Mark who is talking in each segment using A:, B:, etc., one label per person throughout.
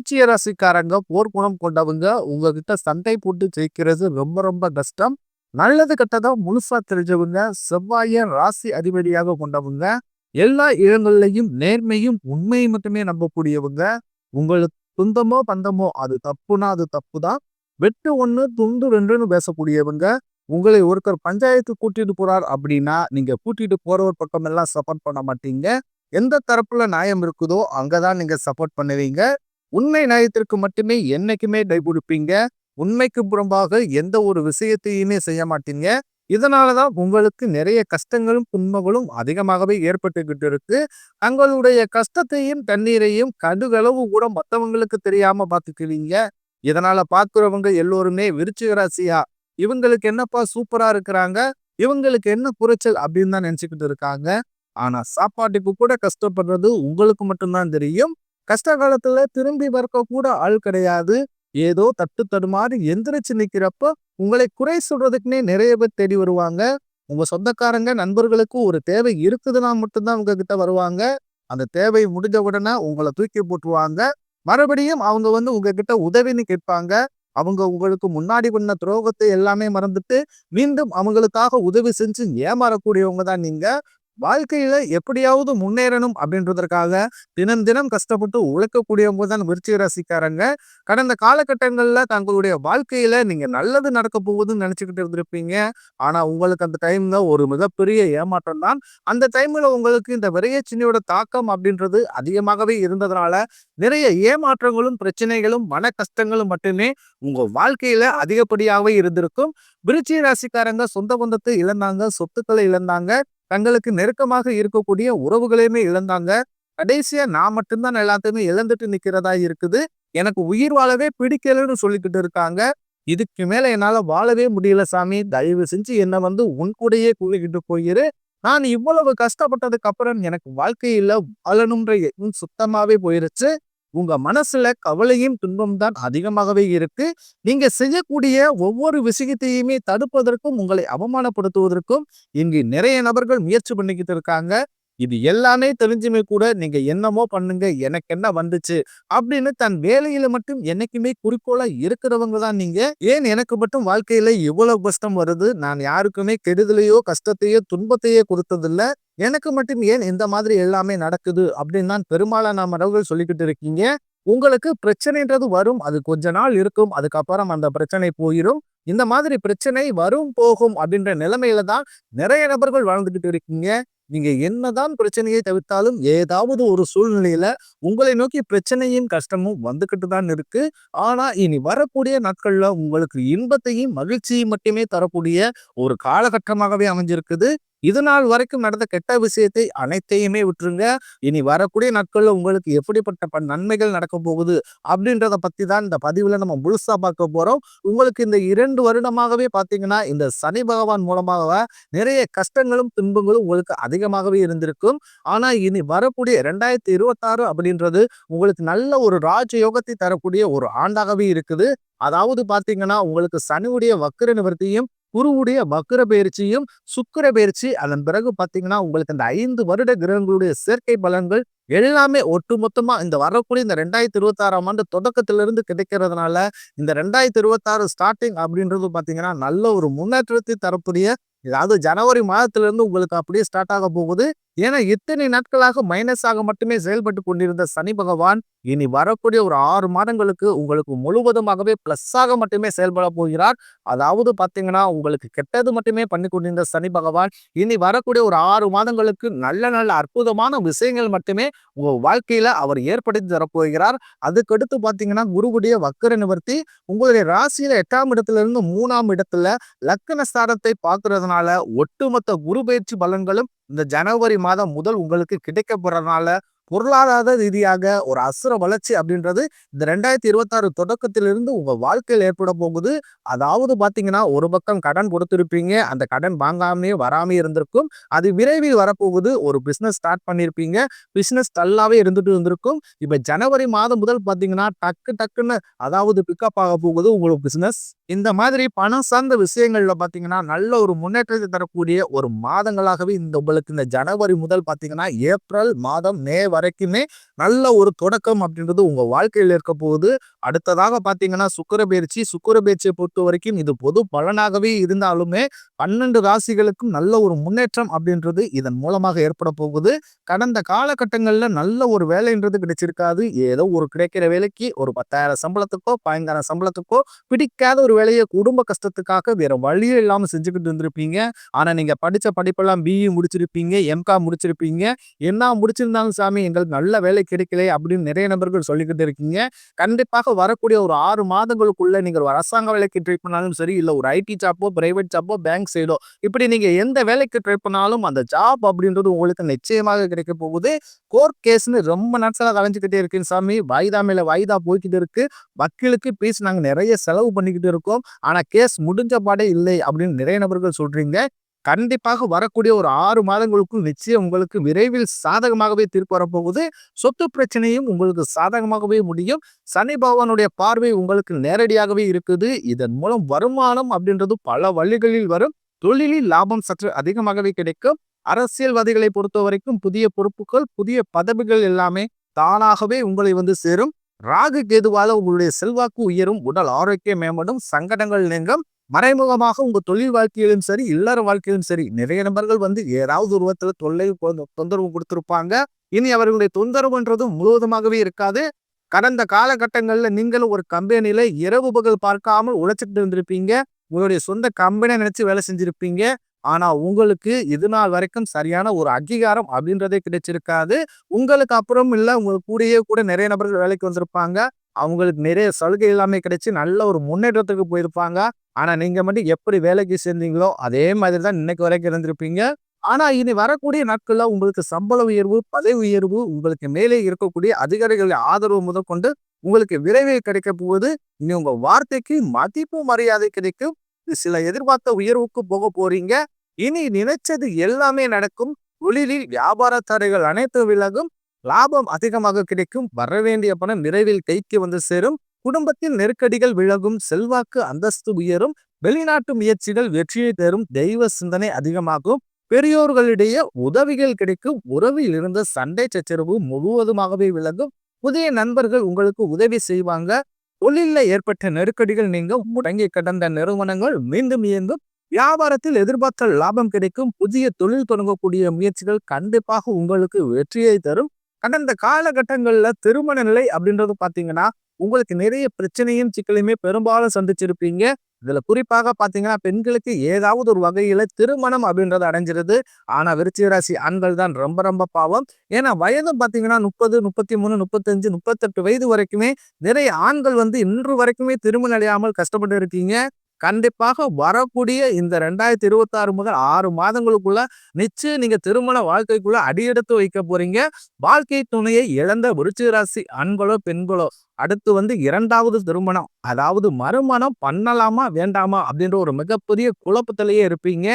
A: விருச்சிக ராசிக்காரங்க போர்க்குணம் கொண்டவங்க. உங்ககிட்ட சண்டை போட்டு ஜெயிக்கிறது ரொம்ப ரொம்ப கஷ்டம். நல்லது கெட்டதா முழுசா தெரிஞ்சவங்க. செவ்வாய ராசி அதிபதியாக கொண்டவங்க. எல்லா இடங்கள்லையும் நேர்மையும் உண்மையை மட்டுமே நம்பக்கூடியவங்க. உங்களுக்கு துந்தமோ பந்தமோ அது தப்புனா அது தப்பு தான். வெட்டு ஒண்ணு துண்டு ரெண்டுன்னு பேசக்கூடியவங்க. உங்களை ஒருத்தர் பஞ்சாயத்து கூட்டிட்டு போறார் அப்படின்னா நீங்க கூட்டிட்டு போறவர் பக்கம் எல்லாம் சப்போர்ட் பண்ண மாட்டீங்க. எந்த தரப்புல நியாயம் இருக்குதோ அங்கதான் நீங்க சப்போர்ட் பண்ணுவீங்க. உண்மை நியாயத்திற்கு மட்டுமே என்னைக்குமே கை கொடுப்பீங்க. உண்மைக்கு புறம்பாக எந்த ஒரு விஷயத்தையுமே செய்ய மாட்டீங்க. இதனாலதான் உங்களுக்கு நிறைய கஷ்டங்களும் துன்பங்களும் அதிகமாகவே ஏற்பட்டுக்கிட்டு இருக்கு. தங்களுடைய கஷ்டத்தையும் கண்ணீரையும் கடுகளவு கூட மற்றவங்களுக்கு தெரியாம பாத்துக்குவீங்க. இதனால பாக்குறவங்க எல்லோருமே விருச்சிக ராசியா இவங்களுக்கு என்னப்பா சூப்பரா இருக்கிறாங்க, இவங்களுக்கு என்ன குறைச்சல் அப்படின்னு தான் நினைச்சுக்கிட்டு இருக்காங்க. ஆனா சாப்பாட்டுக்கு கூட கஷ்டப்படுறது உங்களுக்கு மட்டும்தான் தெரியும். கஷ்ட காலத்துல திரும்பி வரக்க கூட ஆள் கிடையாது. ஏதோ தட்டு தடுமாறி எந்திரிச்சு நிக்கிறப்ப உங்களை குறை சொல்றதுக்குன்னே நிறைய பேர் தேடி வருவாங்க. உங்க சொந்தக்காரங்க நண்பர்களுக்கு ஒரு தேவை இருக்குதுன்னா மட்டும்தான் உங்ககிட்ட வருவாங்க. அந்த தேவை முடிஞ்ச உடனே உங்களை தூக்கி போட்டுருவாங்க. மறுபடியும் அவங்க உங்ககிட்ட உதவின்னு கேட்பாங்க. அவங்க உங்களுக்கு முன்னாடி பண்ண துரோகத்தை எல்லாமே மறந்துட்டு மீண்டும் அவங்களுக்காக உதவி செஞ்சு ஏமாறக்கூடியவங்க தான் நீங்க. வாழ்க்கையில எப்படியாவது முன்னேறணும் அப்படின்றதற்காக தினம் தினம் கஷ்டப்பட்டு உழைக்கக்கூடியவங்க தான் விருச்சிக ராசிக்காரங்க. கடந்த காலகட்டங்கள்ல தங்களுடைய வாழ்க்கையில நீங்க நல்லது நடக்க போகுதுன்னு நினைச்சுக்கிட்டு இருந்திருப்பீங்க. ஆனா உங்களுக்கு அந்த டைம்ல ஒரு மிகப்பெரிய ஏமாற்றம் தான். அந்த டைம்ல உங்களுக்கு இந்த விரையச்சினியோட தாக்கம் அப்படின்றது அதிகமாகவே இருந்ததுனால நிறைய ஏமாற்றங்களும் பிரச்சனைகளும் மன கஷ்டங்களும் மட்டுமே உங்க வாழ்க்கையில அதிகப்படியாகவே இருந்திருக்கும். விருச்சிக ராசிக்காரங்க சொந்த பந்தத்தை இழந்தாங்க, சொத்துக்களை இழந்தாங்க, தங்களுக்கு நெருக்கமாக இருக்கக்கூடிய உறவுகளையுமே இழந்தாங்க. கடைசியா நான் மட்டும்தான் எல்லாத்தையுமே இழந்துட்டு நிக்கிறதா இருக்குது. எனக்கு உயிர் வாழவே பிடிக்கலன்னு சொல்லிக்கிட்டு இருக்காங்க. இதுக்கு மேல என்னால வாழவே முடியல சாமி. தயவு செஞ்சு என்ன உன் கூடயே கூட்டிக்கிட்டு போயிரு. நான் இவ்வளவு கஷ்டப்பட்டதுக்கு அப்புறம் எனக்கு வாழ்க்கையில வாழணும்ன்ற எண்ணம் சுத்தமாவே போயிருச்சு. உங்க மனசுல கவலையும் துன்பம் தான் அதிகமாகவே இருக்கு. நீங்க செய்யக்கூடிய ஒவ்வொரு விஷயத்தையுமே தடுப்பதற்கும் உங்களை அவமானப்படுத்துவதற்கும் இங்கு நிறைய நபர்கள் முயற்சி பண்ணிக்கிட்டு இருக்காங்க. இது எல்லாமே தெரிஞ்சுமே கூட நீங்க என்னமோ பண்ணுங்க, எனக்கு என்ன வந்துச்சு அப்படின்னு தன் வேலையில மட்டும் என்னைக்குமே குறிக்கோளா இருக்கிறவங்க தான் நீங்க. ஏன் எனக்கு மட்டும் வாழ்க்கையில இவ்வளவு கஷ்டம் வருது, நான் யாருக்குமே கெடுதலையோ கஷ்டத்தையோ துன்பத்தையோ கொடுத்ததில்ல, எனக்கு மட்டும் ஏன் இந்த மாதிரி எல்லாமே நடக்குது அப்படின்னு தான் பெரும்பாலான நபர்கள் சொல்லிக்கிட்டு இருக்கீங்க. உங்களுக்கு பிரச்சனைன்றது வரும், அது கொஞ்ச நாள் இருக்கும், அதுக்கப்புறம் அந்த பிரச்சனை போயிடும். இந்த மாதிரி பிரச்சனை வரும் போகும் அப்படின்ற நிலைமையில தான் நிறைய நபர்கள் வாழ்ந்துகிட்டு இருக்கீங்க. நீங்க என்னதான் பிரச்சனையை தவிர்த்தாலும் ஏதாவது ஒரு சூழ்நிலையில உங்களை நோக்கி பிரச்சனையும் கஷ்டமும் வந்துகிட்டு தான் இருக்கு. ஆனா இனி வரக்கூடிய நாட்கள்ல உங்களுக்கு இன்பத்தையும் மகிழ்ச்சியும் மட்டுமே தரக்கூடிய ஒரு காலகட்டமாகவே அமைஞ்சிருக்குது. இது நாள் வரைக்கும் நடந்த கெட்ட விஷயத்தை அனைத்தையுமே விட்டுருங்க. இனி வரக்கூடிய நாட்கள்ல உங்களுக்கு எப்படிப்பட்ட நன்மைகள் நடக்க போகுது அப்படின்றத பத்தி தான் இந்த பதிவுல நம்ம முழுசா பார்க்க போறோம். உங்களுக்கு இந்த 2 வருடமாகவே பாத்தீங்கன்னா இந்த சனி பகவான் மூலமாக நிறைய கஷ்டங்களும் துன்பங்களும் உங்களுக்கு அதிகமாகவே இருந்திருக்கும். ஆனா இனி வரக்கூடிய 2026 அப்படின்றது உங்களுக்கு நல்ல ஒரு ராஜயோகத்தை தரக்கூடிய ஒரு ஆண்டாகவே இருக்குது. அதாவது பாத்தீங்கன்னா உங்களுக்கு சனியுடைய வக்ர நிவர்த்தியும் குருவுடைய வக்ர பயிற்சியும் சுக்கிர பயிற்சி, அதன் பிறகு பாத்தீங்கன்னா உங்களுக்கு இந்த 5 வருட கிரகங்களுடைய சேர்க்கை பலன்கள் எல்லாமே ஒட்டுமொத்தமா இந்த வரக்கூடிய இந்த 2026ஆம் ஆண்டு தொடக்கத்திலிருந்து கிடைக்கிறதுனால இந்த 2026 ஸ்டார்டிங் அப்படின்றது பாத்தீங்கன்னா நல்ல ஒரு முன்னேற்றத்தை தரக்கூடிய, அதாவது ஜனவரி மாதத்திலிருந்து உங்களுக்கு அப்படியே ஸ்டார்ட் ஆக போகுது. ஏன்னா இத்தனை நாட்களாக மைனஸாக மட்டுமே செயல்பட்டு கொண்டிருந்த சனி பகவான் இனி வரக்கூடிய ஒரு 6 மாதங்களுக்கு உங்களுக்கு முழுவதுமாகவே பிளஸ்ஸாக மட்டுமே செயல்பட போகிறார். அதாவது பாத்தீங்கன்னா உங்களுக்கு கெட்டது மட்டுமே பண்ணி கொண்டிருந்த சனி பகவான் இனி வரக்கூடிய ஒரு 6 மாதங்களுக்கு நல்ல நல்ல அற்புதமான விஷயங்கள் மட்டுமே உங்க வாழ்க்கையில அவர் ஏற்படுத்தி தரப்போகிறார். அதுக்கடுத்து பாத்தீங்கன்னா குருவுடைய வக்கர நிவர்த்தி உங்களுடைய ராசியில 8ஆம் இடத்துல இருந்து 3ஆம் இடத்துல லக்ன ஸ்தானத்தை பார்க்கறதுனால ஒட்டுமொத்த குரு பயிற்சி பலன்களும் இந்த ஜனவரி மாதம் முதல் உங்களுக்கு கிடைக்க போறதுனால பொருளாதார ரீதியாக ஒரு அசுர வளர்ச்சி அப்படின்றது இந்த 2026 தொடக்கத்திலிருந்து உங்க வாழ்க்கையில் ஏற்பட போகுது. அதாவது பாத்தீங்கன்னா ஒரு பக்கம் கடன் கொடுத்திருப்பீங்க, அந்த கடன் வாங்காமே வராமே இருந்திருக்கும், அது விரைவில் வரப்போகுது. ஒரு பிசினஸ் ஸ்டார்ட் பண்ணிருப்பீங்க, பிசினஸ் டல்லாவே இருந்துட்டு இருந்திருக்கும். இப்ப ஜனவரி மாதம் முதல் பாத்தீங்கன்னா டக்கு டக்குன்னு அதாவது பிக்கப் ஆக போகுது உங்களுக்கு பிசினஸ். இந்த மாதிரி பணம் சார்ந்த விஷயங்கள்ல பாத்தீங்கன்னா நல்ல ஒரு முன்னேற்றத்தை தரக்கூடிய ஒரு மாதங்களாகவே இந்த உங்களுக்கு இந்த ஜனவரி முதல் பாத்தீங்கன்னா ஏப்ரல் மாதம் மே வரைக்குமே நல்ல ஒரு தொடக்கம் அப்படின்றது உங்க வாழ்க்கையில இருக்க போகுது. அடுத்ததாக பார்த்தீங்கன்னா சுக்கிர பயிற்சி. சுக்கிர பயிற்சியை பொறுத்தவரைக்கும் இது பொது பலனாகவே இருந்தாலுமே 12 ராசிகளுக்கும் நல்ல ஒரு முன்னேற்றம் அப்படின்றது இதன் மூலமாக ஏற்பட போகுது. கடந்த காலகட்டங்கள்ல நல்ல ஒரு வேலைன்றது கிடைச்சிருக்காது. ஏதோ ஒரு கிடைக்கிற வேலைக்கு ஒரு 10,000 சம்பளத்துக்கோ, 15,000 சம்பளத்துக்கோ பிடிக்காத ஒரு வேலைய குடும்ப கஷ்டத்துக்காக வேற வழியே இல்லாம செஞ்சுக்கிட்டு இருந்திருப்பீங்க. ஆனா நீங்க படிச்ச படிப்பெல்லாம் பிஇ முடிச்சிருப்பீங்க, எம்காம் முடிச்சிருப்பீங்க. என்ன முடிச்சிருந்தாலும் சாமி எங்களுக்கு நல்ல வேலை கிடைக்கல அப்படின்னு நிறைய நபர்கள் சொல்லிக்கிட்டு இருக்கீங்க. கண்டிப்பாக வரக்கூடிய ஒரு 6 மாதங்களுக்குள்ள நீங்க ஒரு அரசாங்க வேலைக்கு ட்ரை பண்ணாலும் சரி, இல்ல ஒரு ஐடி ஜாப்போ, பிரைவேட் ஜாப்போ, பேங்க் சைடோ இப்படி நீங்க எந்த வேலைக்கு ட்ரை பண்ணாலும் அந்த ஜாப் அப்படின்றது உங்களுக்கு நிச்சயமாக கிடைக்க போகுது. கோர்ட் கேஸ்ன்னு ரொம்ப நாட்களா அலைஞ்சுக்கிட்டே இருக்கேன் சாமி. வாய்தா மேல வாய்தா போய்க்கிட்டு இருக்கு. வக்கீலுக்கு ஃபீஸ் நாங்க நிறைய செலவு பண்ணிக்கிட்டு இருக்கோம். ஆனா கேஸ் முடிஞ்ச பாடே இல்லை அப்படின்னு நிறைய நபர்கள் சொல்றீங்க. கண்டிப்பாக வரக்கூடிய ஒரு 6 மாதங்களுக்குள் நிச்சயம் உங்களுக்கு விரைவில் சாதகமாகவே தீர்ப்பு வரப்போகுது. சொத்து பிரச்சனையும் உங்களுக்கு சாதகமாகவே முடியும். சனி பகவானுடைய பார்வை உங்களுக்கு நேரடியாகவே இருக்குது. இதன் மூலம் வருமானம் அப்படின்றது பல வழிகளில் வரும். தொழிலில் லாபம் சற்று அதிகமாகவே கிடைக்கும். அரசியல்வாதிகளை பொறுத்தவரைக்கும் புதிய பொறுப்புகள், புதிய பதவிகள் எல்லாமே தானாகவே உங்களை வந்து சேரும். ராகு கேதுவால உங்களுடைய செல்வாக்கு உயரும், உடல் ஆரோக்கியம் மேம்படும், சங்கடங்கள் நீங்கும். மறைமுகமாக உங்க தொழில் வாழ்க்கையிலும் சரி, இல்லற வாழ்க்கையிலும் சரி, நிறைய நபர்கள் வந்து ஏதாவது ஒரு விதத்துல தொந்தரவு கொடுத்திருப்பாங்க. இனி அவர்களுடைய தொந்தரவுன்றது முழுவதுமாகவே இருக்காது. கடந்த காலகட்டங்கள்ல நீங்களும் ஒரு கம்பெனில இரவு பகல் பார்க்காமல் உழைச்சிட்டு இருந்திருப்பீங்க. உங்களுடைய சொந்த கம்பெனியை நினைச்சு வேலை செஞ்சிருப்பீங்க. ஆனா உங்களுக்கு இது நாள் வரைக்கும் சரியான ஒரு அங்கீகாரம் அப்படின்றதே கிடைச்சிருக்காது. உங்களுக்கு அப்புறம் இல்ல உங்க கூடயே கூட நிறைய நபர்கள் வேலைக்கு வந்திருப்பாங்க. அவங்களுக்கு நிறைய சலுகை எல்லாமே கிடைச்சு நல்ல ஒரு முன்னேற்றத்துக்கு போயிருப்பாங்க. ஆனா நீங்க மட்டும் எப்படி வேலைக்கு சேர்ந்தீங்களோ அதே மாதிரி தான் இன்னைக்கு வரைக்கும் இருந்திருப்பீங்க. ஆனா இனி வரக்கூடிய நாட்கள்ல உங்களுக்கு சம்பள உயர்வு, பதவி உயர்வு, உங்களுக்கு மேலே இருக்கக்கூடிய அதிகாரிகளின் ஆதரவு முதற்கொண்டு உங்களுக்கு விரைவில் கிடைக்க போகுது. இனி உங்க வார்த்தைக்கு மதிப்பு மரியாதை கிடைக்கும். சில எதிர்பார்த்த உயர்வுக்கு போக போறீங்க. இனி நினைச்சது எல்லாமே நடக்கும். தொழிலில் வியாபார தடைகள் அனைத்து விலகும். லாபம் அதிகமாக கிடைக்கும். வரவேண்டிய பணம் விரைவில் கைக்கு வந்து சேரும். குடும்பத்தில் நெருக்கடிகள் விலகும். செல்வாக்கு அந்தஸ்து உயரும். வெளிநாட்டு முயற்சிகள் வெற்றியை தரும். தெய்வ சிந்தனை அதிகமாகும். பெரியோர்களிடையே உதவிகள் கிடைக்கும். உறவில் இருந்த சண்டை சச்சரவு முழுவதுமாகவே விலகும். புதிய நண்பர்கள் உங்களுக்கு உதவி செய்வாங்க. தொழில ஏற்பட்ட நெருக்கடிகள் நீங்கும். முடங்கி கடந்த நிறுவனங்கள் மீண்டும் இயங்கும். வியாபாரத்தில் எதிர்பார்த்த லாபம் கிடைக்கும். புதிய தொழில் தொடங்கக்கூடிய முயற்சிகள் கண்டிப்பாக உங்களுக்கு வெற்றியை தரும். கடந்த காலகட்டங்கள்ல திருமண நிலை அப்படின்றது பாத்தீங்கன்னா உங்களுக்கு நிறைய பிரச்சனையும் சிக்கலையுமே பெரும்பாலும் சந்திச்சிருப்பீங்க. இதுல குறிப்பாக பாத்தீங்கன்னா பெண்களுக்கு ஏதாவது ஒரு வகையில திருமணம் அப்படின்றது அடைஞ்சிருது. ஆனா விருச்சிக ராசி ஆண்கள் தான் ரொம்ப ரொம்ப பாவம். ஏன்னா வயது பாத்தீங்கன்னா 30, 33, 35, 38 வயது வரைக்குமே நிறைய ஆண்கள் வந்து இன்று வரைக்குமே திருமணம் அடையாமல் கஷ்டப்பட்டு இருக்கீங்க. கண்டிப்பாக வரக்கூடிய இந்த 2026 முதல் 6 மாதங்களுக்குள்ள நிச்சயம் நீங்க திருமண வாழ்க்கைக்குள்ள அடியெடுத்து வைக்க போறீங்க. வாழ்க்கை துணையை இழந்த விருச்சிக ராசி ஆண்களோ பெண்களோ அடுத்து வந்து 2வது திருமணம், அதாவது மறுமணம் பண்ணலாமா வேண்டாமா அப்படின்ற ஒரு மிகப்பெரிய குழப்பத்திலேயே இருப்பீங்க.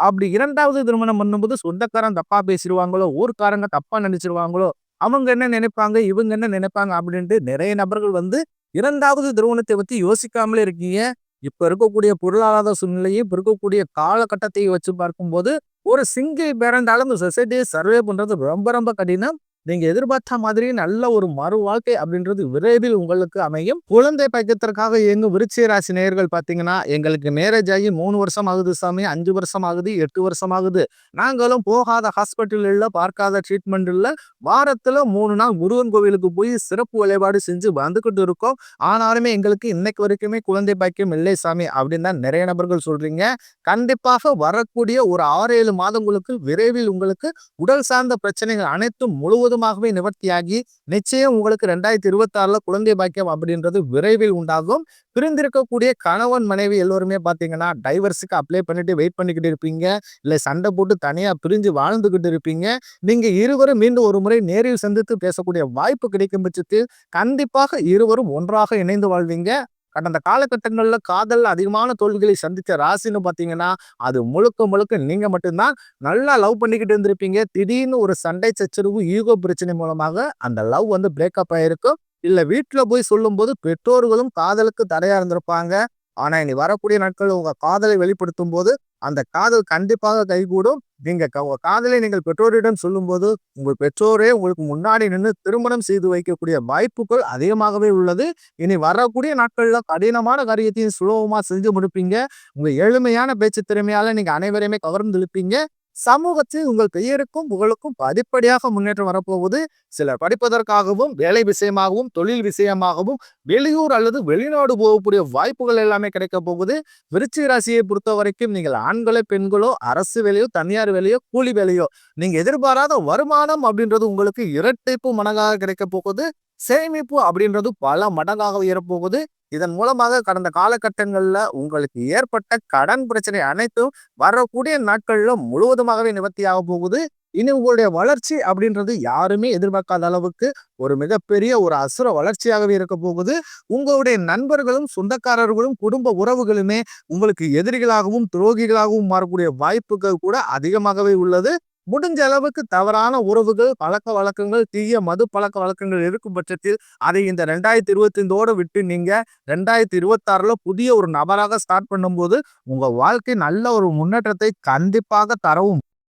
A: அப்படி 2வது திருமணம் பண்ணும்போது சொந்தக்காரன் தப்பா பேசிடுவாங்களோ, ஊர்க்காரங்க தப்பா நினைச்சிருவாங்களோ, அவங்க என்ன நினைப்பாங்க, இவங்க என்ன நினைப்பாங்க அப்படின்ட்டு நிறைய நபர்கள் வந்து 2வது திருமணத்தை பத்தி யோசிக்காமலே இருக்கீங்க. இப்ப இருக்கக்கூடிய பொருளாதார சூழ்நிலையும், இப்ப இருக்கக்கூடிய காலகட்டத்தை வச்சு பார்க்கும்போது, ஒரு சிங்கிள் பேரண்டால இந்த சொசைட்டியை சர்வே பண்றது ரொம்ப ரொம்ப கடினம். நீங்க எதிர்பார்த்த மாதிரி நல்ல ஒரு மறு வாழ்க்கை அப்படின்றது விரைவில் உங்களுக்கு அமையும். குழந்தை பாக்கியத்திற்காக இயங்கும் விருச்சிக ராசி நேயர்கள் பாத்தீங்கன்னா, எங்களுக்கு மேரேஜ் ஆகி 3 வருஷம் ஆகுது சாமி, 5 வருஷம் ஆகுது, 8 வருஷம் ஆகுது. நாங்களும் போகாத ஹாஸ்பிட்டல் இல்ல, பார்க்காத ட்ரீட்மெண்ட் இல்ல. வாரத்துல 3 நாள் முருகன் கோவிலுக்கு போய் சிறப்பு வழிபாடு செஞ்சு வந்துகிட்டு இருக்கோம். ஆனாலுமே எங்களுக்கு இன்னைக்கு வரைக்குமே குழந்தை பாக்கியம் இல்லை சாமி அப்படின்னு தான் நிறைய நபர்கள் சொல்றீங்க. கண்டிப்பாக வரக்கூடிய ஒரு 6-7 மாதங்களுக்கு விரைவில் உங்களுக்கு உடல் சார்ந்த பிரச்சனைகள் அனைத்தும் முழுவதுமாகவே நிவர்த்தியாகி நிச்சயம் உங்களுக்கு 2026ல குழந்தை பாக்கியம் அப்படின்றது விரைவில் உண்டாகும். பிரிந்திருக்கக்கூடிய கணவன் மனைவி எல்லோருமே பாத்தீங்கன்னா டைவர்ஸுக்கு அப்ளை பண்ணிட்டு வெயிட் பண்ணிக்கிட்டு இருப்பீங்க. இல்ல சண்டை போட்டு தனியா பிரிஞ்சு வாழ்ந்துகிட்டு இருப்பீங்க. நீங்க இருவரும் மீண்டும் ஒரு முறை நேரில் சந்தித்து பேசக்கூடிய வாய்ப்பு கிடைக்கும் பட்சத்தில் கண்டிப்பாக இருவரும் ஒன்றாக இணைந்து வாழ்வீங்க. கடந்த காலகட்டங்கள்ல காதல் அதிகமான தோல்விகளை சந்தித்த ராசின்னு பாத்தீங்கன்னா அது முழுக்க முழுக்க நீங்க மட்டும்தான். நல்லா லவ் பண்ணிக்கிட்டு இருந்திருப்பீங்க. திடீர்னு ஒரு சண்டை சச்சரவு ஈகோ பிரச்சனை மூலமாக அந்த லவ் வந்து பிரேக்கப் ஆயிருக்கும். இல்ல வீட்டுல போய் சொல்லும் போது பெற்றோர்களும் காதலுக்கு தடையா இருந்திருப்பாங்க. ஆனா இனி வரக்கூடிய நாட்கள் உங்க காதலை வெளிப்படுத்தும் போது அந்த காதல் கண்டிப்பாக கைகூடும். நீங்க காதலை நீங்கள் பெற்றோரிடம் சொல்லும்போது, உங்கள் பெற்றோரே உங்களுக்கு முன்னாடி நின்னு திருமணம் செய்து வைக்கக்கூடிய வாய்ப்புகள் அதிகமாகவே உள்ளது. இனி வரக்கூடிய நாட்கள்ல கடினமான காரியத்தையும் சுலபமா செஞ்சு முடிப்பீங்க. உங்க எளிமையான பேச்சு திறமையால நீங்க அனைவரையுமே கவர்ந்து இழுப்பீங்க. சமூகத்தில் உங்கள் பெயருக்கும் புகழுக்கும் படிப்படியாக முன்னேற்றம் வரப்போகுது. சிலர் படிப்பதற்காகவும், வேலை விஷயமாகவும், தொழில் விஷயமாகவும் வெளியூர் அல்லது வெளிநாடு போகக்கூடிய வாய்ப்புகள் எல்லாமே கிடைக்க போகுது. விருச்சிக ராசியை பொறுத்த வரைக்கும் நீங்கள் ஆண்களோ, பெண்களோ, அரசு வேலையோ, தனியார் வேலையோ, கூலி வேலையோ, நீங்க எதிர்பாராத வருமானம் அப்படின்றது உங்களுக்கு இரட்டிப்பு மடங்காக கிடைக்க போகுது. சேமிப்பு அப்படின்றது பல மடங்காக உயரப்போகுது. இதன் மூலமாக கடந்த காலகட்டங்கள்ல உங்களுக்கு ஏற்பட்ட கடன் பிரச்சனை அனைத்தும் வரக்கூடிய நாட்கள்ல முழுவதுமாகவே நிவர்த்தியாக போகுது. இனி உங்களுடைய வளர்ச்சி அப்படின்றது யாருமே எதிர்பார்க்காத அளவுக்கு ஒரு மிகப்பெரிய ஒரு அசுர வளர்ச்சியாகவே இருக்க போகுது. உங்களுடைய நண்பர்களும், சொந்தக்காரர்களும், குடும்ப உறவுகளுமே உங்களுக்கு எதிரிகளாகவும், துரோகிகளாகவும் மாறக்கூடிய வாய்ப்புகள் கூட அதிகமாகவே உள்ளது. முடிஞ்ச அளவுக்கு தவறான உறவுகள், பழக்க வழக்கங்கள், தீய மது பழக்க வழக்கங்கள் இருக்கும் பட்சத்தில் அதை இந்த 2025 விட்டு நீங்க 2026ல புதிய ஒரு நபராக ஸ்டார்ட் பண்ணும்போது உங்க வாழ்க்கை நல்ல ஒரு முன்னேற்றத்தை கண்டிப்பாக தரவும்